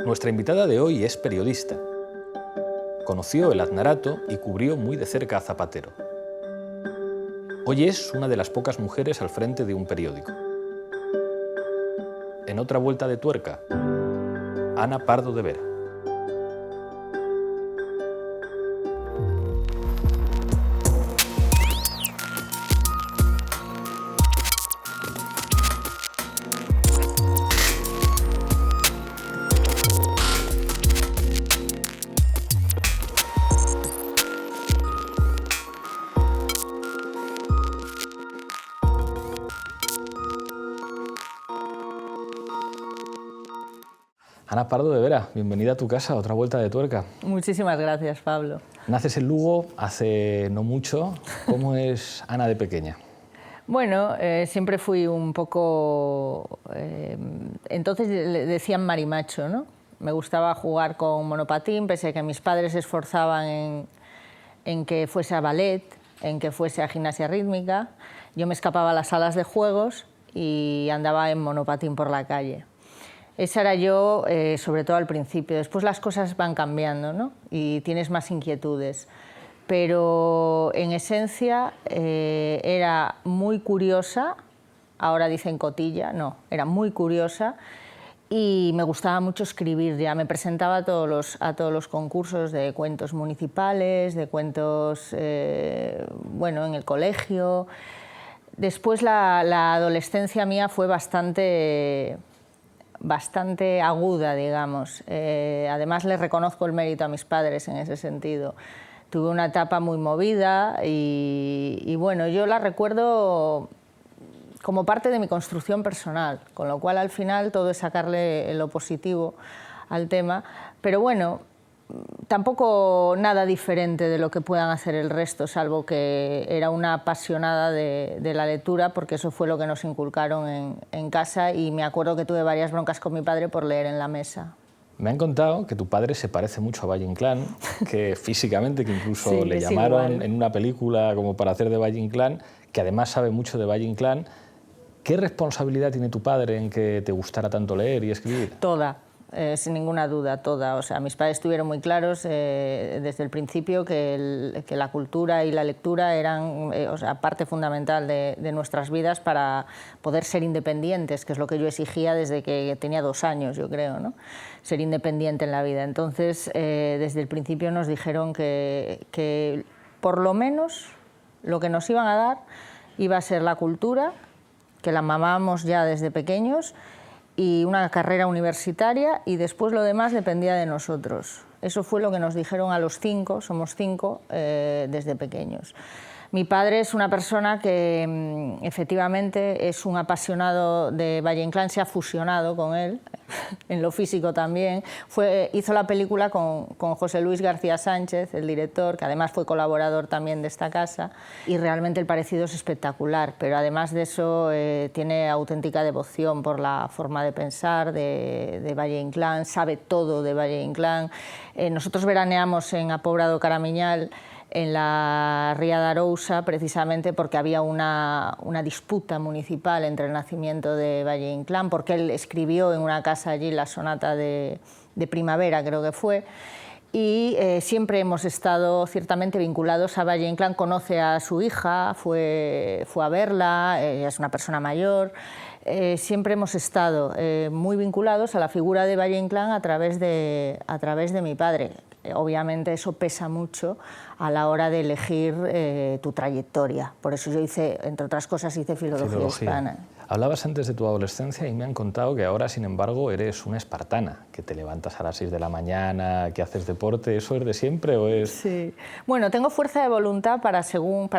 Nuestra invitada de hoy es periodista. Conoció el aznarato y cubrió muy de cerca a Zapatero. Hoy es una de las pocas mujeres al frente de un periódico. En otra vuelta de tuerca, Ana Pardo de Vera. Ana Pardo de Vera, bienvenida a tu casa, otra vuelta de tuerca. Muchísimas gracias, Pablo. Naces en Lugo hace no mucho. ¿Cómo es Ana de pequeña? Bueno, siempre fui un poco... entonces le decían marimacho, ¿no? Me gustaba jugar con monopatín, pese a que mis padres se esforzaban en que fuese a ballet, en que fuese a gimnasia rítmica. Yo me escapaba a las salas de juegos y andaba en monopatín por la calle. Esa era yo, sobre todo al principio. Después las cosas van cambiando, ¿no? Y tienes más inquietudes. Pero en esencia era muy curiosa, ahora dicen cotilla, no, era muy curiosa y me gustaba mucho escribir ya. Me presentaba a todos los concursos de cuentos municipales, de cuentos, bueno, en el colegio. Después la adolescencia mía fue bastante aguda, digamos. Además, les reconozco el mérito a mis padres en ese sentido. Tuve una etapa muy movida y bueno, yo la recuerdo como parte de mi construcción personal, con lo cual al final todo es sacarle lo positivo al tema, pero bueno, tampoco nada diferente de lo que puedan hacer el resto, salvo que era una apasionada de la lectura, porque eso fue lo que nos inculcaron en casa y me acuerdo que tuve varias broncas con mi padre por leer en la mesa. Me han contado que tu padre se parece mucho a Valle Inclán, que físicamente, que incluso sí, le llamaron en una película como para hacer de Valle Inclán, que además sabe mucho de Valle Inclán. ¿Qué responsabilidad tiene tu padre en que te gustara tanto leer y escribir? Toda. Sin ninguna duda, toda. O sea, mis padres estuvieron muy claros desde el principio que la cultura y la lectura eran o sea, parte fundamental de nuestras vidas para poder ser independientes, que es lo que yo exigía desde que tenía 2 años, yo creo, ¿no? Ser independiente en la vida. Entonces, desde el principio nos dijeron que por lo menos lo que nos iban a dar iba a ser la cultura, que la mamábamos ya desde pequeños, y una carrera universitaria, y después lo demás dependía de nosotros. Eso fue lo que nos dijeron a los 5, somos 5, desde pequeños. Mi padre es una persona que efectivamente es un apasionado de Valle Inclán, se ha fusionado con él, en lo físico también. Hizo la película con José Luis García Sánchez, el director, que además fue colaborador también de esta casa, y realmente el parecido es espectacular, pero además de eso tiene auténtica devoción por la forma de pensar de Valle Inclán, sabe todo de Valle Inclán. Nosotros veraneamos en Apobra do Caramiñal, en la Ría de Arousa, precisamente porque había una disputa municipal entre el nacimiento de Valle Inclán, porque él escribió en una casa allí la sonata de primavera, creo que fue, y siempre hemos estado ciertamente vinculados a Valle Inclán. Conoce a su hija, fue a verla, ella es una persona mayor. Siempre hemos estado muy vinculados a la figura de Valle Inclán a través de mi padre. Obviamente eso pesa mucho a la hora de elegir tu trayectoria. Por eso yo hice, entre otras cosas, hice filología hispana. Hablabas antes de tu adolescencia y me han contado que ahora, sin embargo, eres una espartana, que te levantas a las 6 de la mañana, que haces deporte. ¿Eso es de siempre o es...? Sí. Bueno, tengo fuerza de voluntad para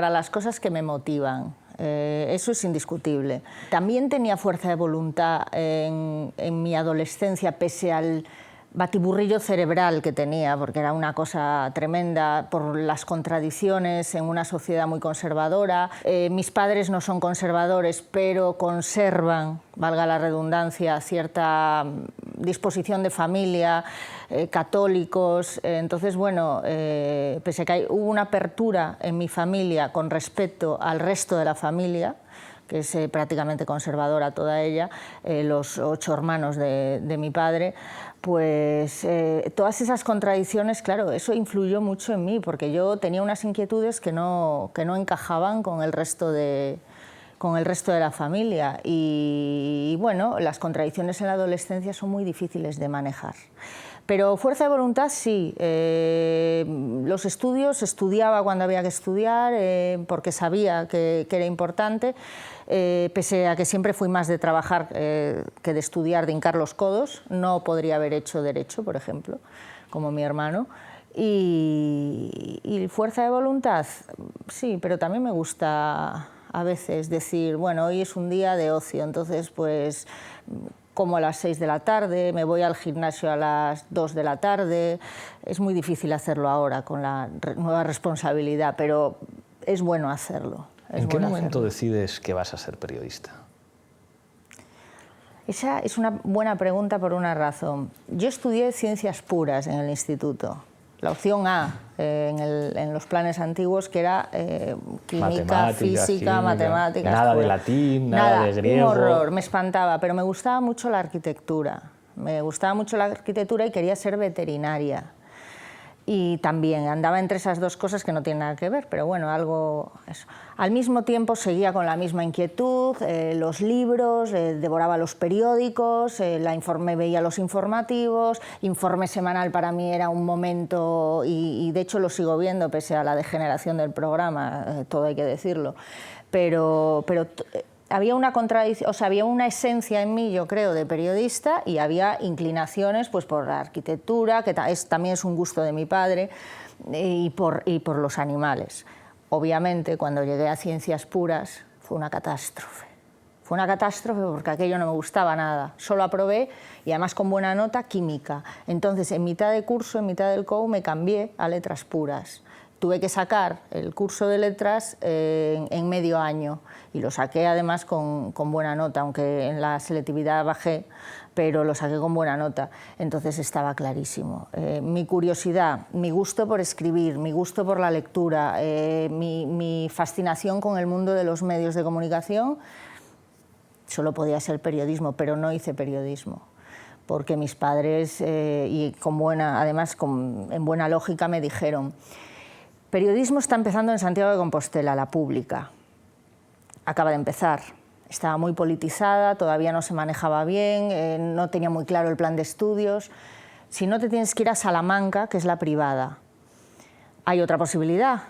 las cosas que me motivan. Eso es indiscutible. También tenía fuerza de voluntad en mi adolescencia, pese al batiburrillo cerebral que tenía, porque era una cosa tremenda por las contradicciones en una sociedad muy conservadora. Mis padres no son conservadores, pero conservan, valga la redundancia, cierta disposición de familia, católicos. Entonces, bueno, pese a que hubo una apertura en mi familia con respecto al resto de la familia, que es prácticamente conservadora toda ella, los 8 hermanos de mi padre, pues todas esas contradicciones, claro, eso influyó mucho en mí, porque yo tenía unas inquietudes que no encajaban con el resto de la familia y bueno, las contradicciones en la adolescencia son muy difíciles de manejar. Pero fuerza de voluntad sí, los estudios, estudiaba cuando había que estudiar porque sabía que era importante, pese a que siempre fui más de trabajar que de estudiar, de hincar los codos, no podría haber hecho derecho, por ejemplo, como mi hermano. Y fuerza de voluntad, sí, pero también me gusta a veces decir, bueno, hoy es un día de ocio, entonces pues como a las 6 de la tarde, me voy al gimnasio a las 2 de la tarde. Es muy difícil hacerlo ahora con la nueva responsabilidad, pero es bueno hacerlo. ¿En qué momento decides que vas a ser periodista? Esa es una buena pregunta por una razón. Yo estudié ciencias puras en el instituto. La opción A en los planes antiguos, que era química, física, matemáticas. Nada de latín, nada de griego. Un horror, me espantaba, pero me gustaba mucho la arquitectura. Me gustaba mucho la arquitectura y quería ser veterinaria. Y también andaba entre esas dos cosas que no tienen nada que ver, pero bueno, algo eso. Al mismo tiempo seguía con la misma inquietud, los libros, devoraba los periódicos, veía los informativos, Informe Semanal para mí era un momento, y de hecho lo sigo viendo pese a la degeneración del programa, todo hay que decirlo, pero había una contradicción, o sea, había una esencia en mí, yo creo, de periodista y había inclinaciones pues, por la arquitectura, que también es un gusto de mi padre, y por los animales. Obviamente, cuando llegué a ciencias puras, fue una catástrofe. Fue una catástrofe porque aquello no me gustaba nada. Solo aprobé, y además con buena nota, química. Entonces, en mitad de curso, en mitad del COU, me cambié a letras puras. Tuve que sacar el curso de letras en medio año y lo saqué además con buena nota, aunque en la selectividad bajé, pero lo saqué con buena nota. Entonces estaba clarísimo. Mi curiosidad, mi gusto por escribir, mi gusto por la lectura, mi fascinación con el mundo de los medios de comunicación, solo podía ser periodismo, pero no hice periodismo. Porque mis padres, y además en buena lógica, me dijeron: periodismo está empezando en Santiago de Compostela, la pública. Acaba de empezar. Estaba muy politizada, todavía no se manejaba bien, no tenía muy claro el plan de estudios. Si no, te tienes que ir a Salamanca, que es la privada. Hay otra posibilidad.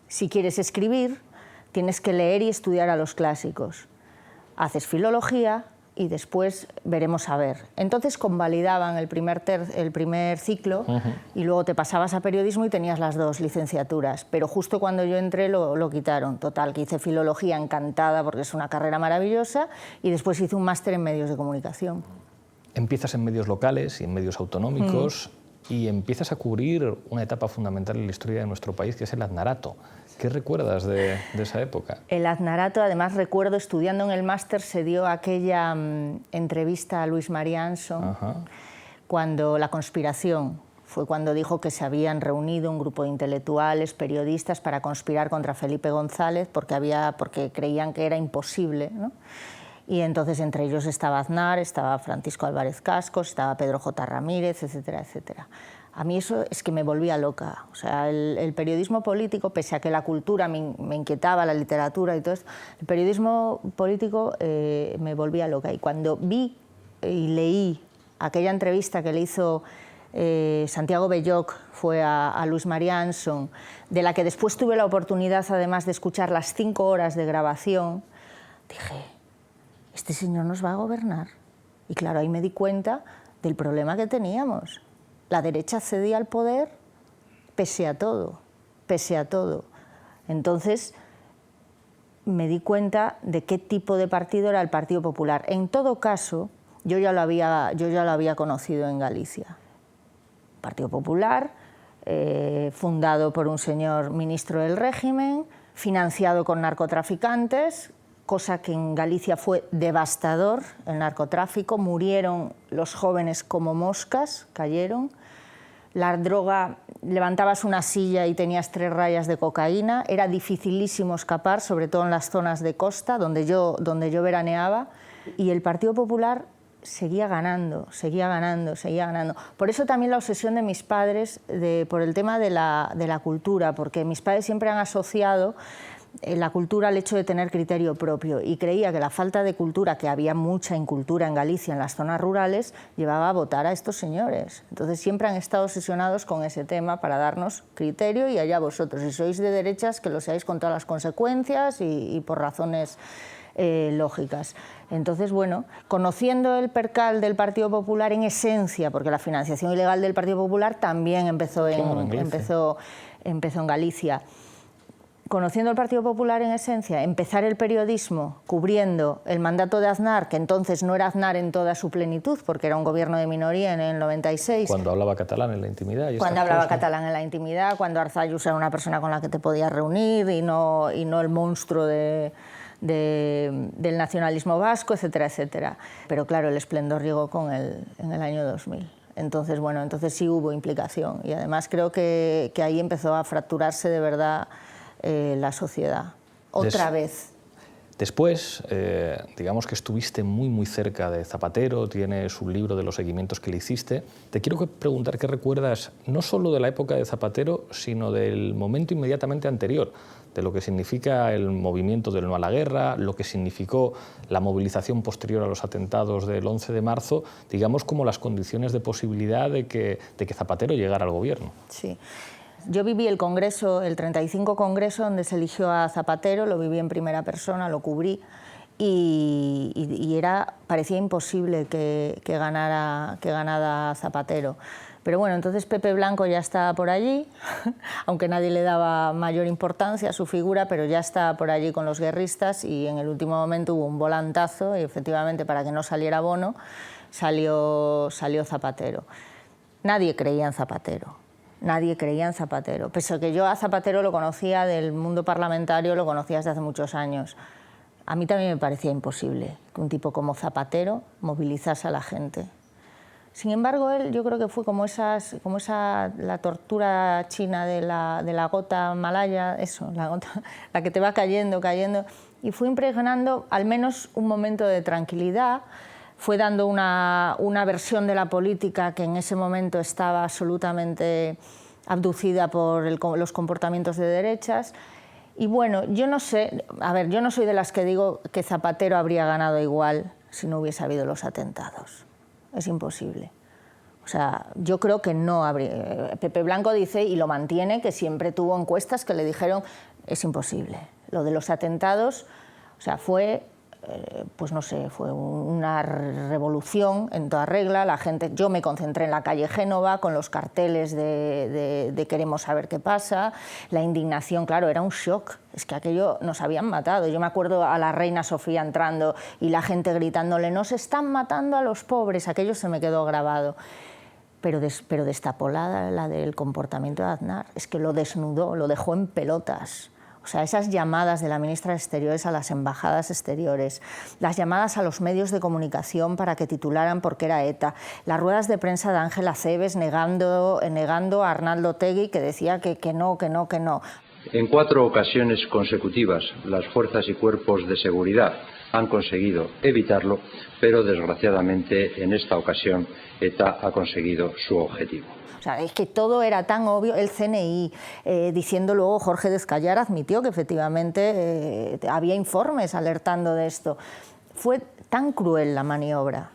Si quieres escribir, tienes que leer y estudiar a los clásicos. Haces filología y después veremos a ver. Entonces convalidaban el primer ciclo y luego te pasabas a periodismo y tenías las 2 licenciaturas, pero justo cuando yo entré lo quitaron. Total, que hice filología, encantada porque es una carrera maravillosa, y después hice un máster en medios de comunicación. Empiezas en medios locales y en medios autonómicos y empiezas a cubrir una etapa fundamental en la historia de nuestro país, que es el aznarato. ¿Qué recuerdas de esa época? El aznarato, además recuerdo, estudiando en el máster, se dio aquella entrevista a Luis María Anson, cuando la conspiración, fue cuando dijo que se habían reunido un grupo de intelectuales, periodistas, para conspirar contra Felipe González, porque creían que era imposible, ¿no? Y entonces entre ellos estaba Aznar, estaba Francisco Álvarez Cascos, estaba Pedro J. Ramírez, etcétera, etcétera. A mí eso es que me volvía loca. O sea, el periodismo político, pese a que la cultura me inquietaba, la literatura y todo esto, el periodismo político me volvía loca. Y cuando vi y leí aquella entrevista que le hizo Santiago Belloc, fue a Luis María Anson, de la que después tuve la oportunidad además de escuchar las 5 horas de grabación, dije: este señor nos va a gobernar. Y claro, ahí me di cuenta del problema que teníamos. La derecha cedía al poder pese a todo, pese a todo. Entonces me di cuenta de qué tipo de partido era el Partido Popular. En todo caso, yo ya lo había conocido en Galicia. Partido Popular, fundado por un señor ministro del régimen, financiado con narcotraficantes, cosa que en Galicia fue devastador, el narcotráfico, murieron los jóvenes como moscas, cayeron, La droga, levantabas una silla y tenías 3 rayas de cocaína, era dificilísimo escapar, sobre todo en las zonas de costa, donde yo veraneaba, y el Partido Popular seguía ganando, seguía ganando, seguía ganando. Por eso también la obsesión de mis padres por el tema de la cultura, porque mis padres siempre han asociado la cultura al hecho de tener criterio propio, y creía que la falta de cultura, que había mucha incultura en Galicia, en las zonas rurales, llevaba a votar a estos señores. Entonces siempre han estado obsesionados con ese tema para darnos criterio, y allá vosotros, si sois de derechas, que lo seáis con todas las consecuencias y por razones lógicas. Entonces, bueno, conociendo el percal del Partido Popular en esencia, porque la financiación ilegal del Partido Popular también empezó en Galicia. Conociendo el Partido Popular en esencia, empezar el periodismo cubriendo el mandato de Aznar, que entonces no era Aznar en toda su plenitud, porque era un gobierno de minoría en el 96. Cuando hablaba catalán en la intimidad. Cuando hablaba catalán en la intimidad, cuando Arzallus era una persona con la que te podías reunir y no el monstruo del nacionalismo vasco, etcétera, etcétera. Pero claro, el esplendor llegó en el año 2000. Entonces, bueno, entonces sí hubo implicación, y además creo que ahí empezó a fracturarse de verdad la sociedad, otra vez. Después, digamos que estuviste muy cerca de Zapatero, tienes un libro de los seguimientos que le hiciste. Te quiero preguntar qué recuerdas, no solo de la época de Zapatero, sino del momento inmediatamente anterior, de lo que significa el movimiento del no a la guerra, lo que significó la movilización posterior a los atentados del 11 de marzo, digamos como las condiciones de posibilidad de que Zapatero llegara al gobierno. Sí. Yo viví el Congreso, el 35 Congreso, donde se eligió a Zapatero, lo viví en primera persona, lo cubrí, y parecía imposible que ganara Zapatero. Pero bueno, entonces Pepe Blanco ya está por allí, aunque nadie le daba mayor importancia a su figura, pero ya está por allí con los guerristas, y en el último momento hubo un volantazo, y efectivamente, para que no saliera Bono, salió Zapatero. Nadie creía en Zapatero. Nadie creía en Zapatero, pese a que yo a Zapatero lo conocía del mundo parlamentario, lo conocía desde hace muchos años. A mí también me parecía imposible que un tipo como Zapatero movilizase a la gente. Sin embargo, él, yo creo que fue como la tortura china de la gota malaya, eso, la que te va cayendo, y fue impregnando al menos un momento de tranquilidad. Fue dando una versión de la política que en ese momento estaba absolutamente abducida por los comportamientos de derechas. Y bueno, yo no sé, yo no soy de las que digo que Zapatero habría ganado igual si no hubiese habido los atentados. Es imposible. O sea, yo creo que no habría. Pepe Blanco dice, y lo mantiene, que siempre tuvo encuestas que le dijeron es imposible. Lo de los atentados, o sea, fue... pues no sé, fue una revolución en toda regla. La gente, yo me concentré en la calle Génova con los carteles de queremos saber qué pasa, la indignación, claro, era un shock, es que aquello nos habían matado. Yo me acuerdo a la reina Sofía entrando y la gente gritándole nos están matando a los pobres, aquello se me quedó grabado. Pero destapó la del comportamiento de Aznar, es que lo desnudó, lo dejó en pelotas. O sea, esas llamadas de la ministra de Exteriores a las embajadas exteriores, las llamadas a los medios de comunicación para que titularan porque era ETA, las ruedas de prensa de Ángela Cebes negando a Arnaldo Otegi, que decía que no. En 4 ocasiones consecutivas, las fuerzas y cuerpos de seguridad han conseguido evitarlo, pero desgraciadamente en esta ocasión ETA ha conseguido su objetivo. O sea, es que todo era tan obvio, el CNI, diciendo luego, Jorge Descallar admitió que efectivamente había informes alertando de esto. Fue tan cruel la maniobra,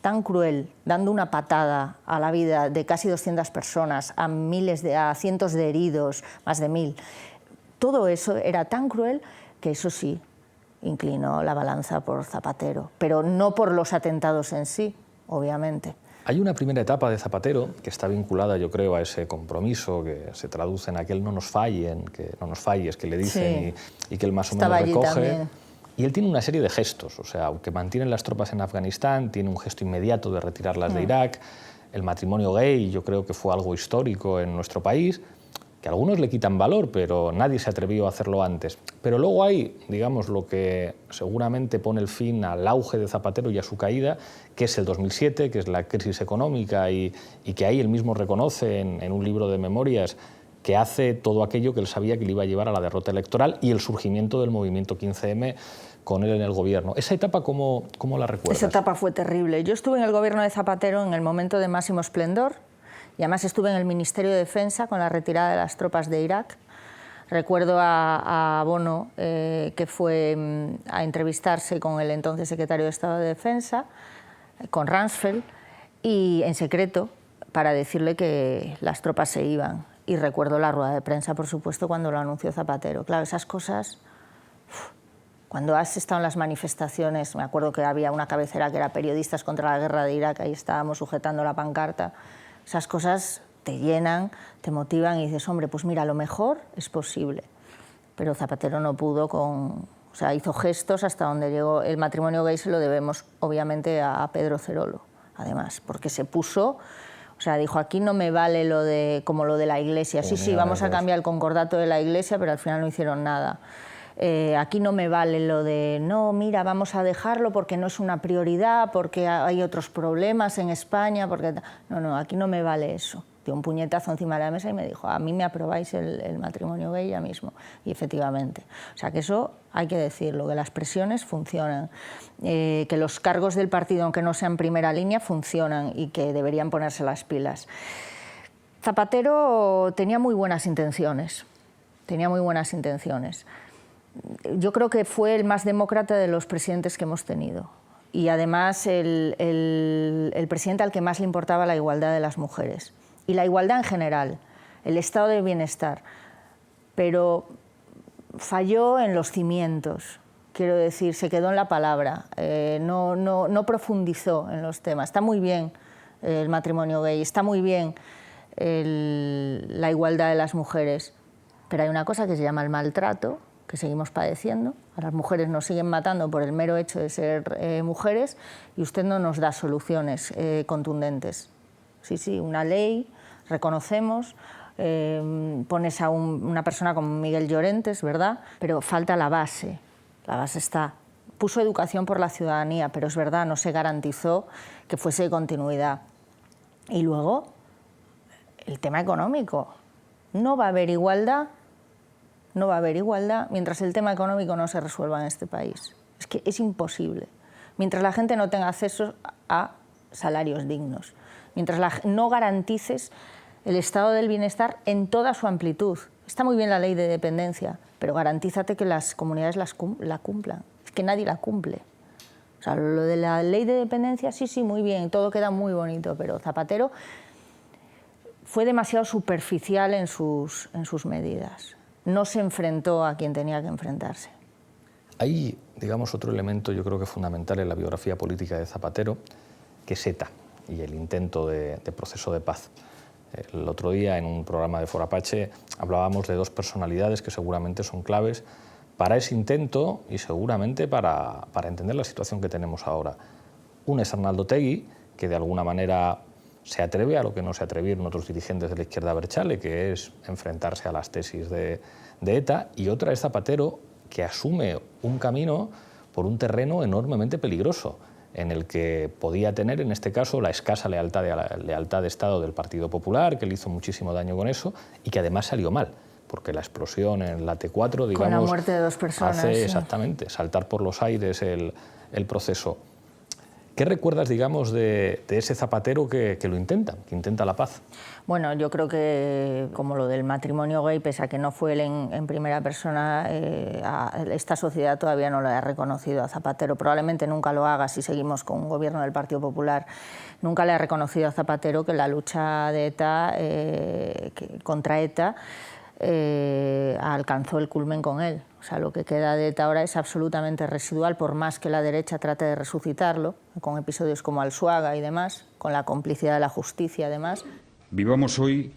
tan cruel, dando una patada a la vida de casi 200 personas, a cientos de heridos, más de 1000. Todo eso era tan cruel que eso sí inclinó la balanza por Zapatero, pero no por los atentados en sí, obviamente. Hay una primera etapa de Zapatero que está vinculada, yo creo, a ese compromiso que se traduce en aquel no nos falles, que le dicen, sí, y que él más o menos recoge. Y él tiene una serie de gestos, o sea, aunque mantienen las tropas en Afganistán, tiene un gesto inmediato de retirarlas de Irak. El matrimonio gay yo creo que fue algo histórico en nuestro país, que algunos le quitan valor, pero nadie se atrevió a hacerlo antes. Pero luego hay, digamos, lo que seguramente pone el fin al auge de Zapatero y a su caída, que es el 2007, que es la crisis económica y que ahí él mismo reconoce en un libro de memorias que hace todo aquello que él sabía que le iba a llevar a la derrota electoral y el surgimiento del movimiento 15M con él en el gobierno. ¿Esa etapa cómo la recuerdas? Esa etapa fue terrible. Yo estuve en el gobierno de Zapatero en el momento de máximo esplendor y además estuve en el Ministerio de Defensa con la retirada de las tropas de Irak. Recuerdo a Bono, que fue a entrevistarse con el entonces secretario de Estado de Defensa, con Rumsfeld, y en secreto, para decirle que las tropas se iban. Y recuerdo la rueda de prensa, por supuesto, cuando lo anunció Zapatero. Claro, esas cosas... Cuando has estado en las manifestaciones, me acuerdo que había una cabecera que era Periodistas contra la Guerra de Irak, ahí estábamos sujetando la pancarta. Esas cosas te llenan, te motivan y dices, hombre, pues mira, lo mejor es posible. Pero Zapatero no pudo o sea, hizo gestos hasta donde llegó. El matrimonio gay se lo debemos, obviamente, a Pedro Cerolo, además, porque se puso... O sea, dijo, aquí no me vale como lo de la Iglesia. Sí, vamos a cambiar el concordato de la Iglesia, pero al final no hicieron nada. Aquí no me vale lo de, no, mira, vamos a dejarlo porque no es una prioridad, porque hay otros problemas en España, porque... No, aquí no me vale eso. Dio un puñetazo encima de la mesa y me dijo, a mí me aprobáis el matrimonio gay ya mismo. Y efectivamente. O sea, que eso hay que decirlo, que las presiones funcionan, que los cargos del partido, aunque no sean primera línea, funcionan y que deberían ponerse las pilas. Zapatero tenía muy buenas intenciones, Yo creo que fue el más demócrata de los presidentes que hemos tenido. Y además el presidente al que más le importaba la igualdad de las mujeres. Y la igualdad en general, el estado de bienestar. Pero falló en los cimientos, quiero decir, se quedó en la palabra, no profundizó en los temas. Está muy bien el matrimonio gay, está muy bien la igualdad de las mujeres, pero hay una cosa que se llama el maltrato, que seguimos padeciendo. A las mujeres nos siguen matando por el mero hecho de ser mujeres y usted no nos da soluciones contundentes. Sí, una ley, reconocemos, pones a una persona como Miguel Llorentes, ¿verdad? Pero falta la base está. Puso educación por la ciudadanía, pero es verdad, no se garantizó que fuese de continuidad. Y luego, el tema económico. No va a haber igualdad mientras el tema económico no se resuelva en este país. Es que es imposible. Mientras la gente no tenga acceso a salarios dignos, mientras no garantices el estado del bienestar en toda su amplitud. Está muy bien la ley de dependencia, pero garantízate que las comunidades la cumplan. Es que nadie la cumple. O sea, lo de la ley de dependencia, sí, muy bien, todo queda muy bonito, pero Zapatero fue demasiado superficial en sus medidas. No se enfrentó a quien tenía que enfrentarse. Hay, digamos, otro elemento yo creo que fundamental en la biografía política de Zapatero, que es ETA y el intento de proceso de paz. El otro día, en un programa de Foro Apache, hablábamos de dos personalidades que seguramente son claves para ese intento y seguramente para entender la situación que tenemos ahora. Uno es Arnaldo Otegi, que de alguna manera se atreve a lo que no se atrevieron otros dirigentes de la izquierda abertzale, que es enfrentarse a las tesis de ETA, y otra es Zapatero, que asume un camino por un terreno enormemente peligroso, en el que podía tener, en este caso, la escasa lealtad de Estado del Partido Popular, que le hizo muchísimo daño con eso, y que además salió mal, porque la explosión en la T4, digamos, con la muerte de 2 personas, hace sí. Exactamente, saltar por los aires el proceso. ¿Qué recuerdas, digamos, de ese Zapatero que lo intenta, que intenta la paz? Bueno, yo creo que, como lo del matrimonio gay, pese a que no fue él en primera persona, esta sociedad todavía no lo ha reconocido a Zapatero. Probablemente nunca lo haga si seguimos con un gobierno del Partido Popular. Nunca le ha reconocido a Zapatero que la lucha de ETA, contra ETA alcanzó el culmen con él. O sea, lo que queda de ETA ahora es absolutamente residual, por más que la derecha trate de resucitarlo, con episodios como Alsuaga y demás, con la complicidad de la justicia además. Vivamos hoy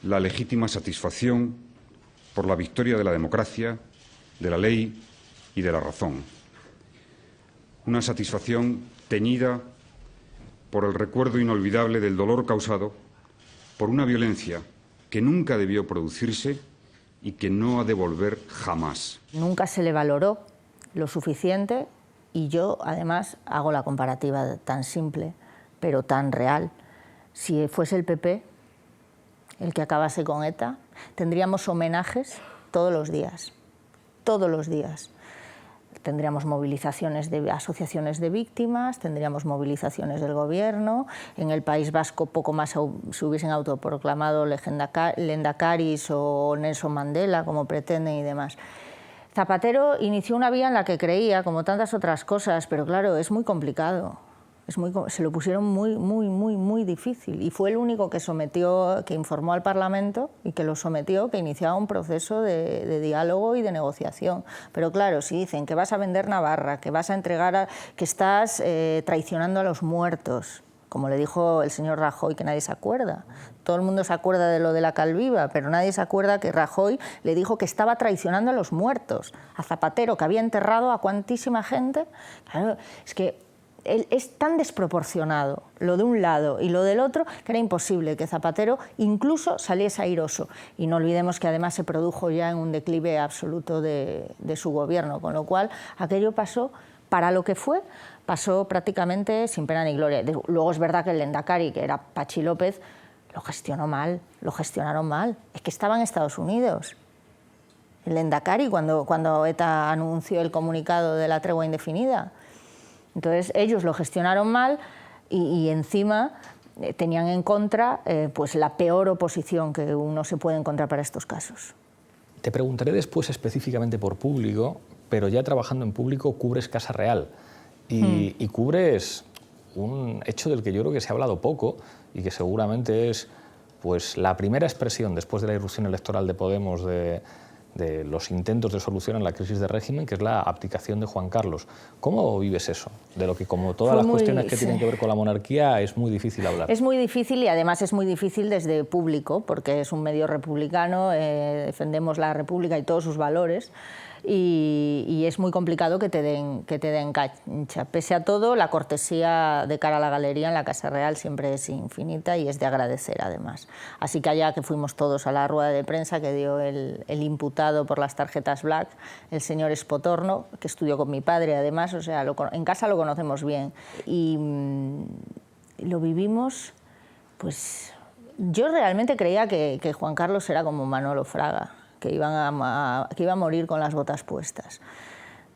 la legítima satisfacción por la victoria de la democracia, de la ley y de la razón. Una satisfacción teñida por el recuerdo inolvidable del dolor causado por una violencia que nunca debió producirse y que no ha de volver jamás. Nunca se le valoró lo suficiente y yo, además, hago la comparativa tan simple, pero tan real. Si fuese el PP el que acabase con ETA, tendríamos homenajes todos los días, todos los días. Tendríamos movilizaciones de asociaciones de víctimas, tendríamos movilizaciones del gobierno. En el País Vasco poco más se hubiesen autoproclamado lendakaris o Nelson Mandela, como pretenden y demás. Zapatero inició una vía en la que creía, como tantas otras cosas, pero claro, es muy complicado. Se lo pusieron muy difícil y fue el único que informó al Parlamento y que lo sometió, que iniciaba un proceso de diálogo y de negociación. Pero claro, si dicen que vas a vender Navarra, que vas a entregar, que estás traicionando a los muertos, como le dijo el señor Rajoy, que nadie se acuerda. Todo el mundo se acuerda de lo de la Calviva, pero nadie se acuerda que Rajoy le dijo que estaba traicionando a los muertos, a Zapatero, que había enterrado a cuantísima gente. Claro, es que es tan desproporcionado lo de un lado y lo del otro que era imposible que Zapatero incluso saliese airoso. Y no olvidemos que además se produjo ya en un declive absoluto de su gobierno, con lo cual aquello pasó, para lo que fue, pasó prácticamente sin pena ni gloria. Luego es verdad que el lendakari, que era Patxi López, lo gestionó mal, lo gestionaron mal. Es que estaba en Estados Unidos. El lendakari cuando ETA anunció el comunicado de la tregua indefinida. Entonces ellos lo gestionaron mal y encima tenían en contra pues la peor oposición que uno se puede encontrar para estos casos. Te preguntaré después específicamente por Público, pero ya trabajando en Público cubres Casa Real y cubres un hecho del que yo creo que se ha hablado poco y que seguramente es pues, la primera expresión después de la irrupción electoral de Podemos de los intentos de solucionar la crisis de régimen, que es la abdicación de Juan Carlos. ¿Cómo vives eso? De lo que, como todas las cuestiones que tienen que ver con la monarquía, es muy difícil hablar. Es muy difícil y además es muy difícil desde Público, porque es un medio republicano, defendemos la República y todos sus valores, y es muy complicado que te den cancha. Pese a todo, la cortesía de cara a la galería en la Casa Real siempre es infinita y es de agradecer además. Así que allá que fuimos todos a la rueda de prensa que dio el imputado por las tarjetas Black, el señor Espotorno, que estudió con mi padre además, o sea, en casa lo conocemos bien. Y lo vivimos, pues yo realmente creía que Juan Carlos era como Manolo Fraga, que iba a morir con las botas puestas.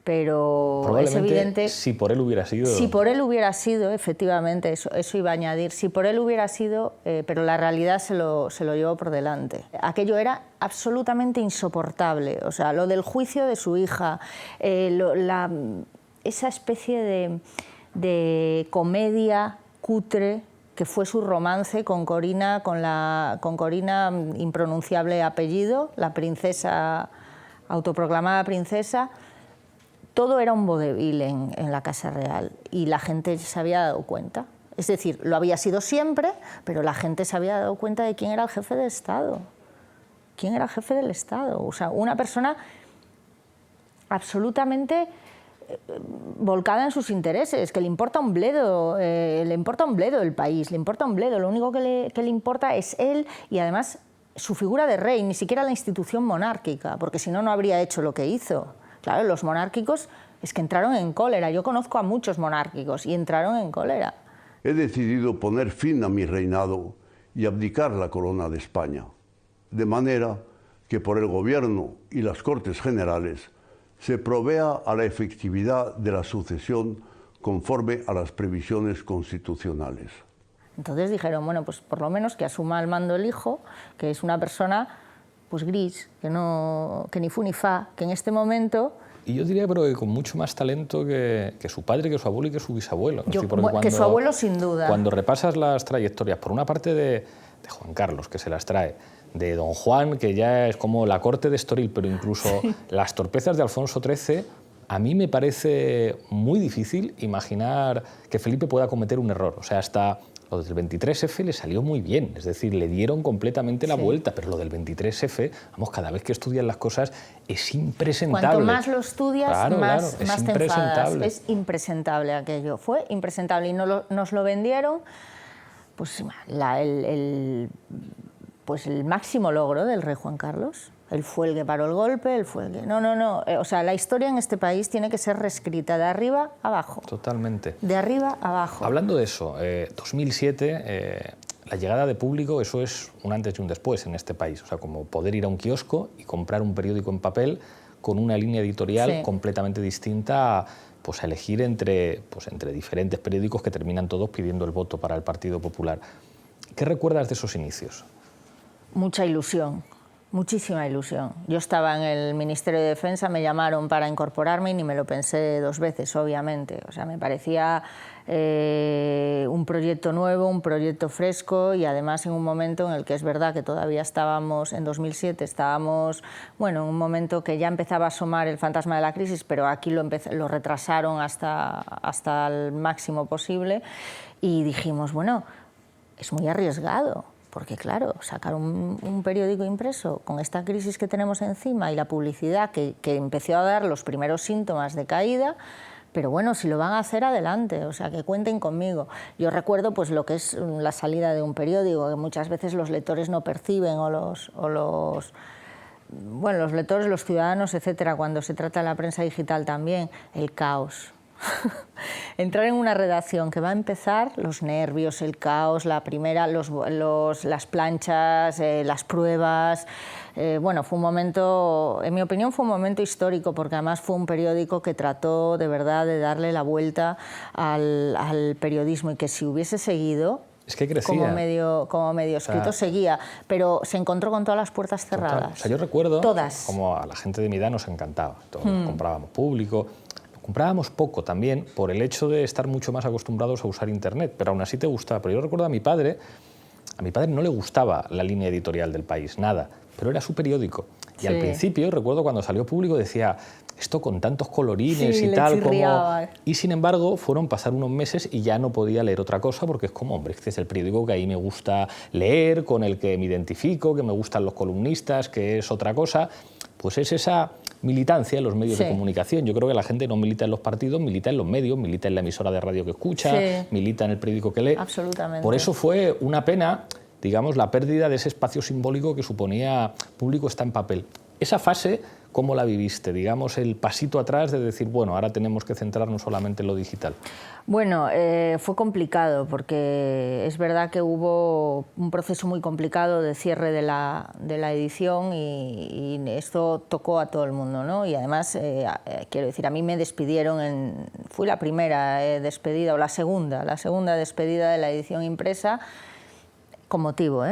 Pero es evidente... si por él hubiera sido... Si por él hubiera sido, efectivamente, eso iba a añadir, si por él hubiera sido, pero la realidad se lo llevó por delante. Aquello era absolutamente insoportable, o sea, lo del juicio de su hija, esa especie de comedia cutre que fue su romance con Corina, con Corina, impronunciable apellido, la princesa, autoproclamada princesa. Todo era un vodevil en la Casa Real y la gente se había dado cuenta. Es decir, lo había sido siempre, pero la gente se había dado cuenta de quién era el jefe de Estado. ¿Quién era el jefe del Estado? O sea, una persona absolutamente volcada en sus intereses, que le importa un bledo el país, le importa un bledo, lo único que le importa es él y además su figura de rey, ni siquiera la institución monárquica, porque si no, no habría hecho lo que hizo. Claro, los monárquicos es que entraron en cólera, yo conozco a muchos monárquicos y entraron en cólera. He decidido poner fin a mi reinado y abdicar la corona de España, de manera que por el gobierno y las Cortes Generales se provea a la efectividad de la sucesión conforme a las previsiones constitucionales. Entonces dijeron, bueno, pues por lo menos que asuma el mando el hijo, que es una persona pues gris, que ni fu ni fa, que en este momento... Y yo diría, pero que con mucho más talento que su padre, que su abuelo y que su bisabuelo. Que su abuelo sin duda. Cuando repasas las trayectorias, por una parte de Juan Carlos, que se las trae, de Don Juan, que ya es como la corte de Estoril, pero incluso las torpezas de Alfonso XIII, a mí me parece muy difícil imaginar que Felipe pueda cometer un error. O sea, hasta lo del 23F le salió muy bien, es decir, le dieron completamente la vuelta, pero lo del 23F, vamos, cada vez que estudias las cosas es impresentable. Cuanto más lo estudias, más te enfadas. Es impresentable aquello, fue impresentable y nos lo vendieron, pues pues el máximo logro del rey Juan Carlos. Él fue el que paró el golpe, él fue el que... No. O sea, la historia en este país tiene que ser reescrita de arriba a abajo. Totalmente. De arriba a abajo. Hablando de eso, 2007, la llegada de Público, eso es un antes y un después en este país. O sea, como poder ir a un kiosco y comprar un periódico en papel con una línea editorial completamente distinta, pues a elegir entre diferentes periódicos que terminan todos pidiendo el voto para el Partido Popular. ¿Qué recuerdas de esos inicios? Mucha ilusión. Muchísima ilusión. Yo estaba en el Ministerio de Defensa, me llamaron para incorporarme y ni me lo pensé 2 veces, obviamente. O sea, me parecía un proyecto nuevo, un proyecto fresco y además en un momento en el que es verdad que todavía estábamos, en 2007 estábamos, bueno, en un momento que ya empezaba a asomar el fantasma de la crisis, pero aquí lo retrasaron hasta el máximo posible y dijimos, bueno, es muy arriesgado. Porque claro, sacar un periódico impreso con esta crisis que tenemos encima y la publicidad que empezó a dar los primeros síntomas de caída, pero bueno, si lo van a hacer, adelante, o sea, que cuenten conmigo. Yo recuerdo pues lo que es la salida de un periódico, que muchas veces los lectores no perciben los lectores, los ciudadanos, etcétera, cuando se trata de la prensa digital también, el caos. Entrar en una redacción que va a empezar, los nervios, el caos, la primera, las planchas, las pruebas. Bueno, fue un momento, en mi opinión, fue un momento histórico, porque además fue un periódico que trató de verdad de darle la vuelta al periodismo y que si hubiese seguido... Es que crecía. Como medio escrito, seguía, pero se encontró con todas las puertas cerradas. Total. O sea, yo recuerdo todas. Como a la gente de mi edad nos encantaba. Todos comprábamos Público. Comprábamos poco también por el hecho de estar mucho más acostumbrados a usar Internet, pero aún así te gustaba. Pero yo recuerdo a mi padre no le gustaba la línea editorial del País, nada, pero era su periódico. Y al principio, recuerdo cuando salió Público, decía, esto con tantos colorines y tal, y sin embargo fueron pasar unos meses y ya no podía leer otra cosa, porque es como, hombre, este es el periódico que ahí me gusta leer, con el que me identifico, que me gustan los columnistas, que es otra cosa. Pues es esa militancia en los medios de comunicación. Yo creo que la gente no milita en los partidos, milita en los medios, milita en la emisora de radio que escucha, milita en el periódico que lee. Absolutamente. Por eso fue una pena, digamos, la pérdida de ese espacio simbólico que suponía Público está en papel. Esa fase, ¿cómo la viviste? Digamos, el pasito atrás de decir, bueno, ahora tenemos que centrarnos solamente en lo digital. Bueno, fue complicado porque es verdad que hubo un proceso muy complicado de cierre de la edición y esto tocó a todo el mundo, ¿no? Y además, quiero decir, a mí me despidieron, fui la primera despedida, o la segunda despedida de la edición impresa con motivo,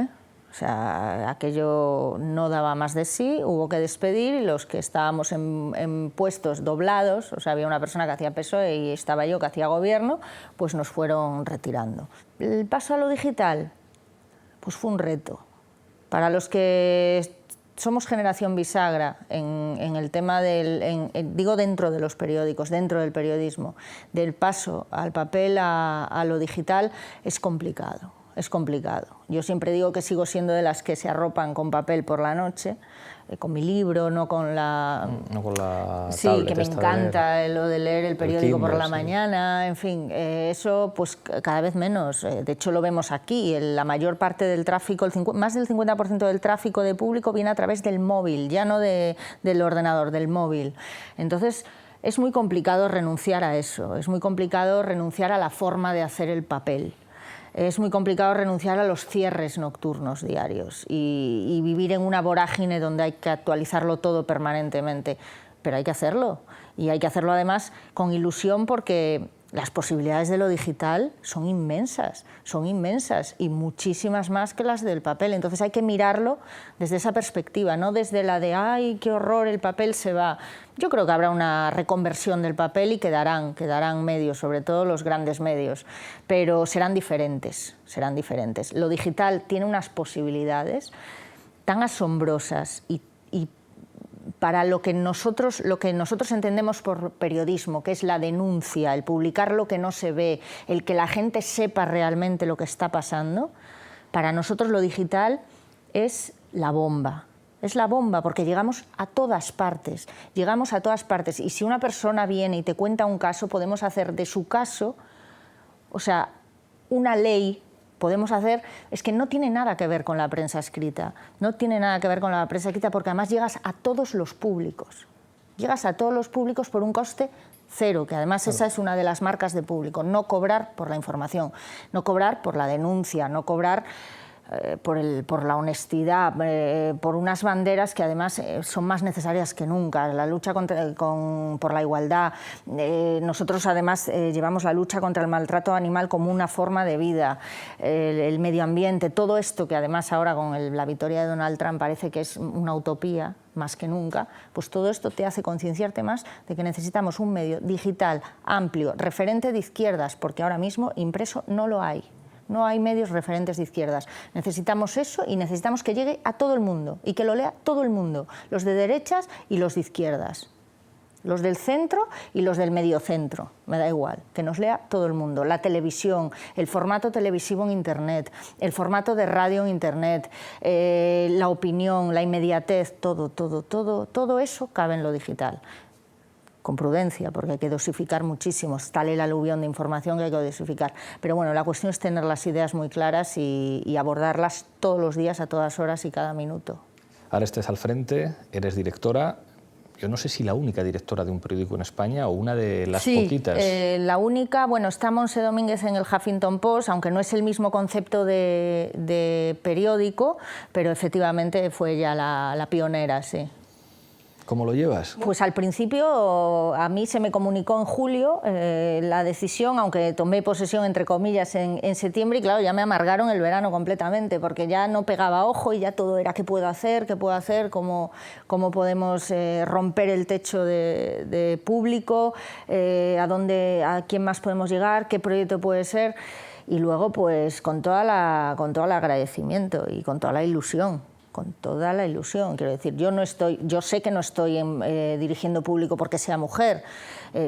O sea, aquello no daba más de sí, hubo que despedir y los que estábamos en puestos doblados, o sea, había una persona que hacía PSOE y estaba yo que hacía gobierno, pues nos fueron retirando. El paso a lo digital, pues fue un reto. Para los que somos generación bisagra en el tema digo dentro de los periódicos, dentro del periodismo, del paso al papel a lo digital es complicado. Es complicado. Yo siempre digo que sigo siendo de las que se arropan con papel por la noche, con mi libro, no con la... No con la sí, tablet, que me encanta lo de leer el periódico Kindle, por la mañana, en fin, eso pues cada vez menos. De hecho lo vemos aquí, la mayor parte del tráfico, más del 50% del tráfico de Público viene a través del móvil, ya no del ordenador, del móvil. Entonces es muy complicado renunciar a eso, es muy complicado renunciar a la forma de hacer el papel. Es muy complicado renunciar a los cierres nocturnos diarios y vivir en una vorágine donde hay que actualizarlo todo permanentemente. Pero hay que hacerlo, y hay que hacerlo además con ilusión porque las posibilidades de lo digital son inmensas y muchísimas más que las del papel. Entonces hay que mirarlo desde esa perspectiva, no desde la de ¡ay, qué horror, el papel se va! Yo creo que habrá una reconversión del papel y quedarán medios, sobre todo los grandes medios, pero serán diferentes. Lo digital tiene unas posibilidades tan asombrosas y para lo que nosotros entendemos por periodismo, que es la denuncia, el publicar lo que no se ve, el que la gente sepa realmente lo que está pasando, para nosotros lo digital es la bomba. Es la bomba, porque llegamos a todas partes, y si una persona viene y te cuenta un caso, podemos hacer de su caso, o sea, una ley podemos hacer es que no tiene nada que ver con la prensa escrita. No tiene nada que ver con la prensa escrita porque además llegas a todos los públicos. Llegas a todos los públicos por un coste cero, que además esa es una de las marcas de Público. No cobrar por la información, no cobrar por la denuncia, no cobrar por la honestidad, por unas banderas que además son más necesarias que nunca, la lucha por la igualdad. Nosotros además llevamos la lucha contra el maltrato animal como una forma de vida, el medio ambiente, todo esto que además ahora con la victoria de Donald Trump parece que es una utopía, más que nunca, pues todo esto te hace concienciarte más de que necesitamos un medio digital amplio, referente de izquierdas, porque ahora mismo impreso no lo hay. No hay medios referentes de izquierdas. Necesitamos eso y necesitamos que llegue a todo el mundo y que lo lea todo el mundo, los de derechas y los de izquierdas, los del centro y los del mediocentro, me da igual, que nos lea todo el mundo. La televisión, el formato televisivo en Internet, el formato de radio en Internet, la opinión, la inmediatez, todo eso cabe en lo digital. Con prudencia, porque hay que dosificar muchísimo, está el aluvión de información que hay que dosificar. Pero bueno, la cuestión es tener las ideas muy claras y abordarlas todos los días, a todas horas y cada minuto. Ahora estés al frente, eres directora, yo no sé si la única directora de un periódico en España o una de las poquitas. Sí, la única, bueno, está Montse Domínguez en el Huffington Post, aunque no es el mismo concepto de periódico, pero efectivamente fue ella la pionera, sí. ¿Cómo lo llevas? Pues al principio a mí se me comunicó en julio la decisión, aunque tomé posesión entre comillas en septiembre, y claro, ya me amargaron el verano completamente porque ya no pegaba ojo y ya todo era qué puedo hacer, cómo podemos romper el techo de público, a quién más podemos llegar, qué proyecto puede ser, y luego pues con todo el agradecimiento y con toda la ilusión. Con toda la ilusión, quiero decir, yo sé que no estoy dirigiendo Público porque sea mujer,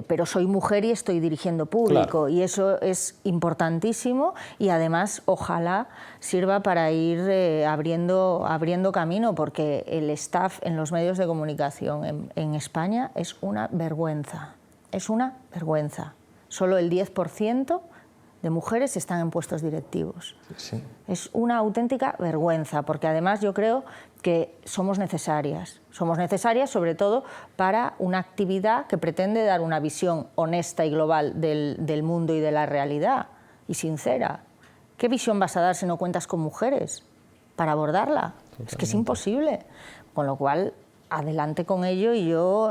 pero soy mujer y estoy dirigiendo Público, claro. Y eso es importantísimo y además ojalá sirva para ir abriendo camino, porque el staff en los medios de comunicación en España es una vergüenza, Solo el 10% de mujeres están en puestos directivos. Sí. Es una auténtica vergüenza, porque además yo creo que somos necesarias sobre todo para una actividad que pretende dar una visión honesta y global del mundo y de la realidad, y sincera. ¿Qué visión vas a dar si no cuentas con mujeres para abordarla? Totalmente. Es que es imposible. Con lo cual, adelante con ello y yo,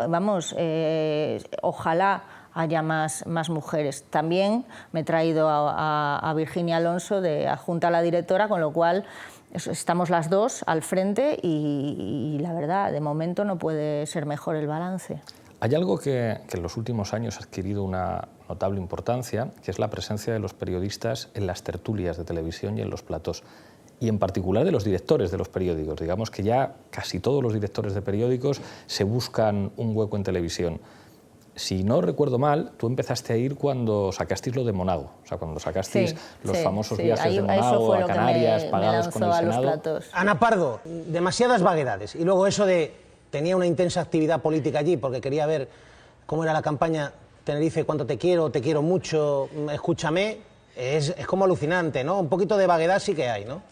ojalá haya más mujeres. También me he traído a Virginia Alonso de adjunta a la directora, con lo cual estamos las dos al frente y la verdad, de momento no puede ser mejor el balance. Hay algo que en los últimos años ha adquirido una notable importancia, que es la presencia de los periodistas en las tertulias de televisión y en los platós, y en particular de los directores de los periódicos. Digamos que ya casi todos los directores de periódicos se buscan un hueco en televisión. Si no recuerdo mal, tú empezaste a ir cuando sacasteis lo de Monago, o sea, cuando sacasteis los famosos viajes de Monago a Canarias, pagados con el Senado. Ana Pardo, demasiadas vaguedades. Y luego eso de tenía una intensa actividad política allí porque quería ver cómo era la campaña Tenerife, cuánto te quiero mucho, escúchame, es como alucinante, ¿no? Un poquito de vaguedad sí que hay, ¿no?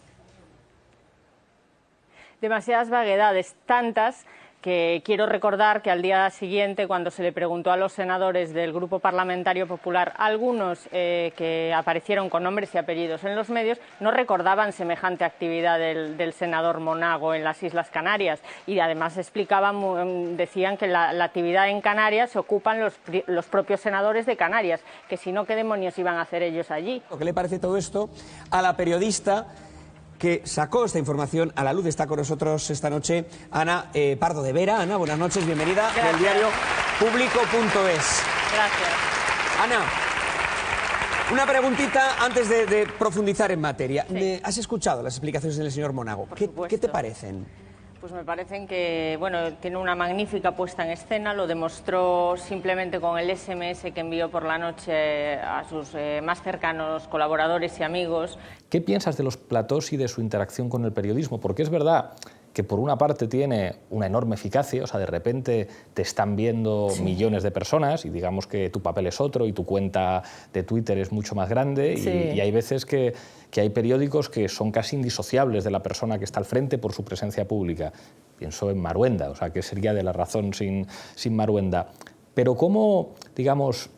Demasiadas vaguedades, tantas que quiero recordar que al día siguiente, cuando se le preguntó a los senadores del Grupo Parlamentario Popular, algunos que aparecieron con nombres y apellidos en los medios, no recordaban semejante actividad del senador Monago en las Islas Canarias, y además decían que la actividad en Canarias se ocupan los propios senadores de Canarias, que si no, ¿qué demonios iban a hacer ellos allí? ¿Qué le parece todo esto a la periodista que sacó esta información a la luz? Está con nosotros esta noche Ana Pardo de Vera. Ana, buenas noches, bienvenida del diario Público.es. Gracias. Ana, una preguntita antes de profundizar en materia. Sí. ¿Has escuchado las explicaciones del señor Monago? ¿Qué te parecen? Pues me parecen que, bueno, tiene una magnífica puesta en escena, lo demostró simplemente con el SMS que envió por la noche a sus más cercanos colaboradores y amigos. ¿Qué piensas de los platós y de su interacción con el periodismo? Porque es verdad que por una parte tiene una enorme eficacia, o sea, de repente te están viendo millones de personas y digamos que tu papel es otro y tu cuenta de Twitter es mucho más grande y hay veces que hay periódicos que son casi indisociables de la persona que está al frente por su presencia pública. Pienso en Marhuenda, o sea, ¿qué sería de La Razón sin Marhuenda? Pero ¿cómo, digamos,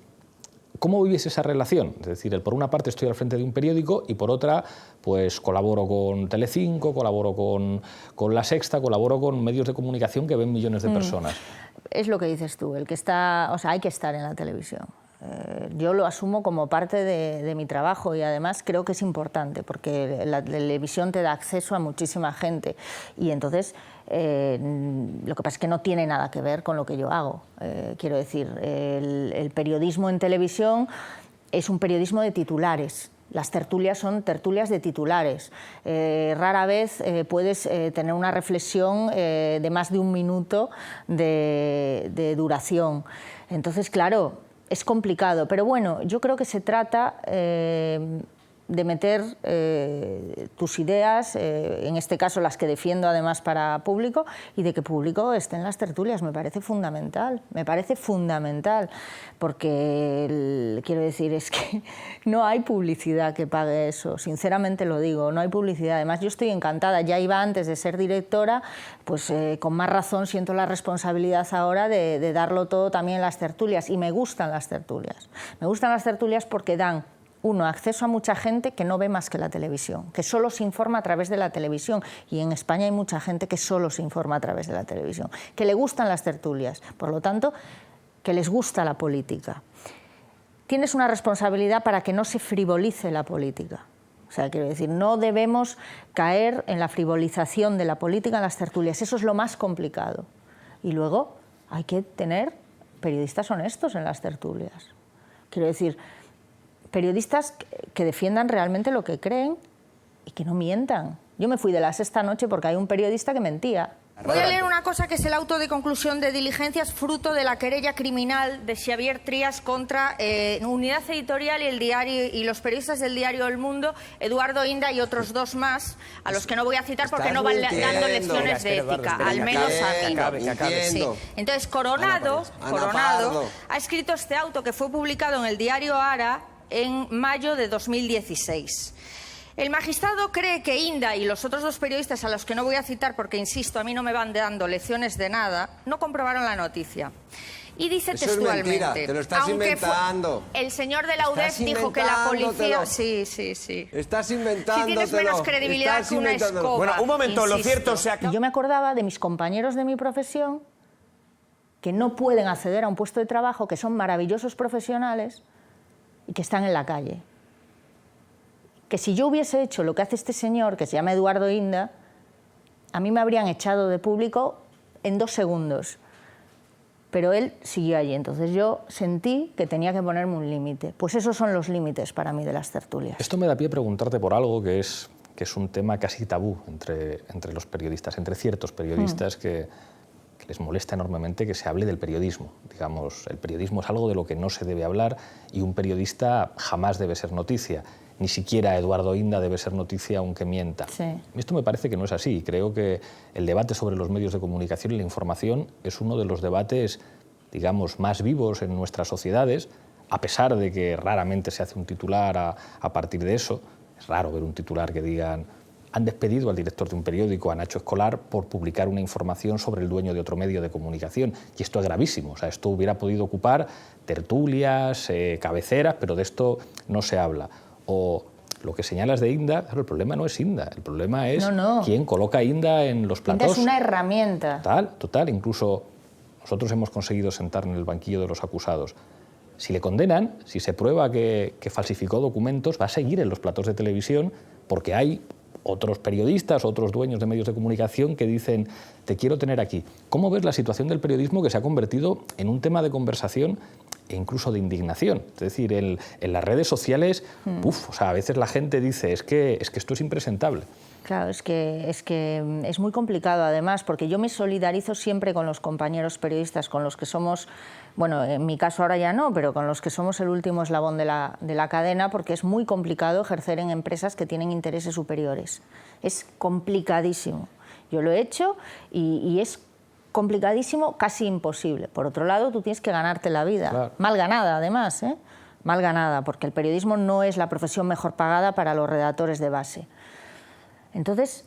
cómo vives esa relación? Es decir, por una parte estoy al frente de un periódico y por otra pues colaboro con Telecinco, colaboro con La Sexta, colaboro con medios de comunicación que ven millones de personas. Es lo que dices tú, el que está, o sea, hay que estar en la televisión. Yo lo asumo como parte de mi trabajo y además creo que es importante porque la televisión te da acceso a muchísima gente y entonces lo que pasa es que no tiene nada que ver con lo que yo hago. Quiero decir, el periodismo en televisión es un periodismo de titulares. Las tertulias son tertulias de titulares. Rara vez puedes tener una reflexión de más de un minuto de duración. Entonces, claro, es complicado, pero bueno, yo creo que se trata de meter tus ideas, en este caso las que defiendo además para público, y de que público esté en las tertulias. Me parece fundamental, porque quiero decir, es que no hay publicidad que pague eso, sinceramente lo digo, no hay publicidad. Además yo estoy encantada, ya iba antes de ser directora, pues con más razón siento la responsabilidad ahora de darlo todo también en las tertulias, y me gustan las tertulias. Me gustan las tertulias porque dan acceso a mucha gente que no ve más que la televisión, que solo se informa a través de la televisión, y en España hay mucha gente que solo se informa a través de la televisión, que le gustan las tertulias, por lo tanto, que les gusta la política. Tienes una responsabilidad para que no se frivolice la política. O sea, quiero decir, no debemos caer en la frivolización de la política en las tertulias, eso es lo más complicado. Y luego hay que tener periodistas honestos en las tertulias. Quiero decir, periodistas que defiendan realmente lo que creen y que no mientan. Yo me fui de La Sexta anoche porque hay un periodista que mentía. Voy a leer una cosa que es el auto de conclusión de diligencias fruto de la querella criminal de Xavier Trías contra Unidad Editorial y el diario y los periodistas del diario El Mundo, Eduardo Inda y otros dos más, a los que no voy a citar porque no van dando lecciones de ética, al menos a mí. Sí. Entonces, Coronado ha escrito este auto que fue publicado en el diario Ara en mayo de 2016. El magistrado cree que Inda y los otros dos periodistas, a los que no voy a citar porque, insisto, a mí no me van dando lecciones de nada, no comprobaron la noticia. Y dice Eso textualmente... es mentira, te lo estás inventando. El señor de la UDEF dijo que la policía... Sí. Estás inventándotelo. Si tienes menos credibilidad que una escoba. Bueno, un momento, insisto. lo cierto se acaba... Yo me acordaba de mis compañeros de mi profesión que no pueden acceder a un puesto de trabajo, que son maravillosos profesionales y que están en la calle. Que si yo hubiese hecho lo que hace este señor, que se llama Eduardo Inda, a mí me habrían echado de público en 2 segundos. Pero él siguió allí, entonces yo sentí que tenía que ponerme un límite. Pues esos son los límites para mí de las tertulias. Esto me da pie a preguntarte por algo que es un tema casi tabú entre los periodistas, entre ciertos periodistas que les molesta enormemente que se hable del periodismo. Digamos, el periodismo es algo de lo que no se debe hablar y un periodista jamás debe ser noticia. Ni siquiera Eduardo Inda debe ser noticia aunque mienta. Sí. Esto me parece que no es así. Creo que el debate sobre los medios de comunicación y la información es uno de los debates, digamos, más vivos en nuestras sociedades, a pesar de que raramente se hace un titular a partir de eso. Es raro ver un titular que digan: han despedido al director de un periódico, a Nacho Escolar, por publicar una información sobre el dueño de otro medio de comunicación. Y esto es gravísimo. O sea, esto hubiera podido ocupar tertulias, cabeceras, pero de esto no se habla. O lo que señalas de Inda, claro, el problema no es Inda, el problema es quién coloca a Inda en los platós. Inda es una herramienta. Total. Incluso nosotros hemos conseguido sentar en el banquillo de los acusados. Si le condenan, si se prueba que falsificó documentos, va a seguir en los platós de televisión porque hay otros periodistas, otros dueños de medios de comunicación que dicen: te quiero tener aquí. ¿Cómo ves la situación del periodismo que se ha convertido en un tema de conversación e incluso de indignación? Es decir, en las redes sociales, o sea, a veces la gente dice es que esto es impresentable. Claro, es que es muy complicado además, porque yo me solidarizo siempre con los compañeros periodistas, con los que somos, bueno, en mi caso ahora ya no, pero con los que somos el último eslabón de la cadena, porque es muy complicado ejercer en empresas que tienen intereses superiores. Es complicadísimo. Yo lo he hecho y es complicadísimo, casi imposible. Por otro lado, tú tienes que ganarte la vida. Claro. Mal ganada, además, ¿eh? Mal ganada, porque el periodismo no es la profesión mejor pagada para los redactores de base. Entonces,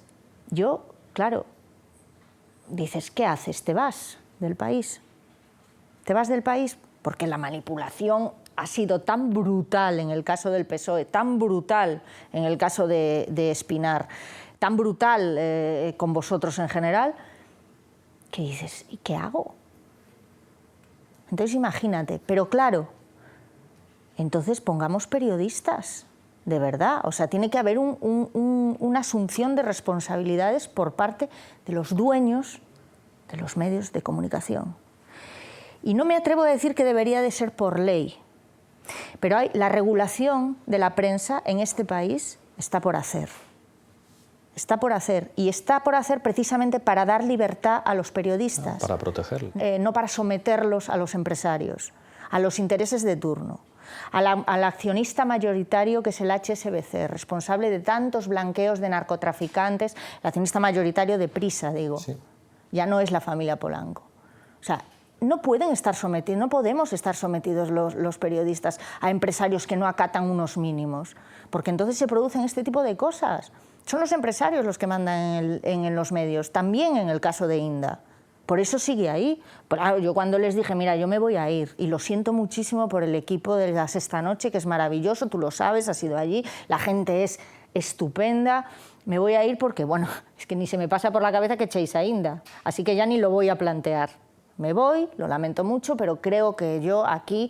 yo, claro, dices, ¿qué haces? ¿Te vas del país? ¿Te vas del país? Porque la manipulación ha sido tan brutal en el caso del PSOE, tan brutal en el caso de Espinar, tan brutal con vosotros en general, que dices, ¿y qué hago? Entonces imagínate, pero claro, entonces pongamos periodistas, de verdad. O sea, tiene que haber una asunción de responsabilidades por parte de los dueños de los medios de comunicación. Y no me atrevo a decir que debería de ser por ley, pero la regulación de la prensa en este país está por hacer. Está por hacer, y está por hacer precisamente para dar libertad a los periodistas. Para protegerlos. No para someterlos a los empresarios, a los intereses de turno, al accionista mayoritario que es el HSBC, responsable de tantos blanqueos de narcotraficantes, el accionista mayoritario de Prisa, digo. Sí. Ya no es la familia Polanco. O sea, no pueden estar sometidos, no podemos estar sometidos los periodistas a empresarios que no acatan unos mínimos, porque entonces se producen este tipo de cosas. Son los empresarios los que mandan en los medios, también en el caso de Inda. Por eso sigue ahí. Yo cuando les dije, mira, yo me voy a ir, y lo siento muchísimo por el equipo de La Sexta Noche, que es maravilloso, tú lo sabes, has ido allí, la gente es estupenda, me voy a ir porque, bueno, es que ni se me pasa por la cabeza que echéis a Inda, así que ya ni lo voy a plantear. Me voy, lo lamento mucho, pero creo que yo aquí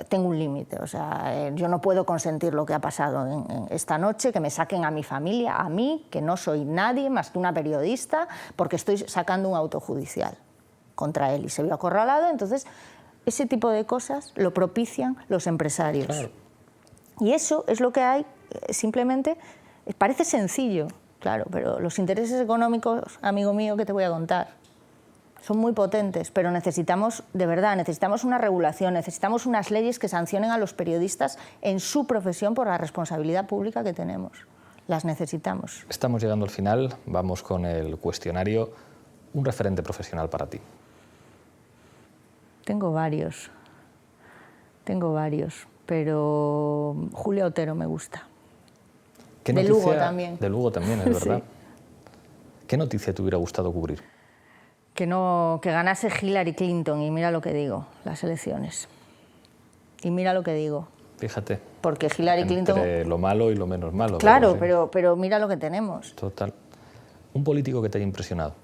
tengo un límite. O sea, yo no puedo consentir lo que ha pasado en esta noche, que me saquen a mi familia, a mí, que no soy nadie más que una periodista, porque estoy sacando un auto judicial contra él y se vio acorralado. Entonces, ese tipo de cosas lo propician los empresarios. Claro. Y eso es lo que hay, simplemente, parece sencillo, claro, pero los intereses económicos, amigo mío, ¿qué te voy a contar? Son muy potentes, pero necesitamos, de verdad, necesitamos una regulación, necesitamos unas leyes que sancionen a los periodistas en su profesión por la responsabilidad pública que tenemos. Las necesitamos. Estamos llegando al final, vamos con el cuestionario. Un referente profesional para ti. Tengo varios, pero Julia Otero me gusta. ¿Qué de noticia, Lugo también. De Lugo también, es verdad. Sí. ¿Qué noticia te hubiera gustado cubrir? Que ganase Hillary Clinton, y mira lo que digo, las elecciones. Y mira lo que digo. Fíjate. Porque Hillary Clinton... Entre lo malo y lo menos malo. Claro, pero mira lo que tenemos. Total. ¿Un político que te haya impresionado?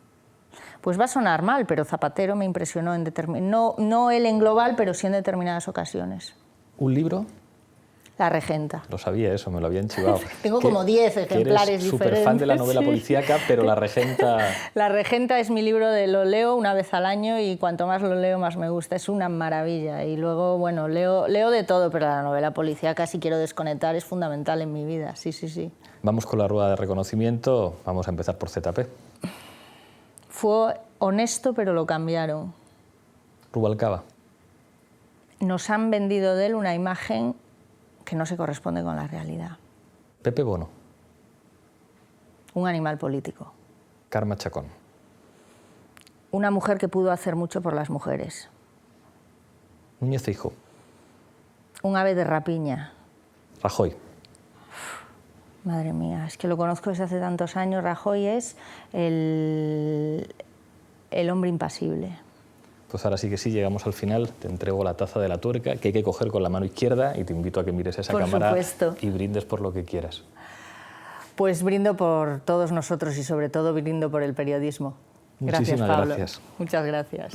Pues va a sonar mal, pero Zapatero me impresionó no él en global, pero sí en determinadas ocasiones. ¿Un libro? La Regenta. Lo sabía eso, me lo habían chivado. Tengo como 10 ejemplares eres diferentes. Súper fan de la novela sí. policíaca, pero La Regenta... La Regenta es mi libro, lo leo una vez al año y cuanto más lo leo más me gusta, es una maravilla. Y luego, bueno, leo de todo, pero la novela policíaca, si quiero desconectar, es fundamental en mi vida, sí, sí, sí. Vamos con la rueda de reconocimiento, vamos a empezar por ZP. Fue honesto, pero lo cambiaron. Rubalcaba. Nos han vendido de él una imagen que no se corresponde con la realidad. Pepe Bono. Un animal político. Carme Chacón. Una mujer que pudo hacer mucho por las mujeres. Núñez Feijóo. Un ave de rapiña. Rajoy. Madre mía, es que lo conozco desde hace tantos años. Rajoy es el hombre impasible. Pues ahora sí que sí, llegamos al final. Te entrego la taza de la tuerca, que hay que coger con la mano izquierda, y te invito a que mires esa cámara supuesto. Y brindes por lo que quieras. Pues brindo por todos nosotros y sobre todo brindo por el periodismo. Muchísimas Gracias, Pablo. gracias. Muchas gracias.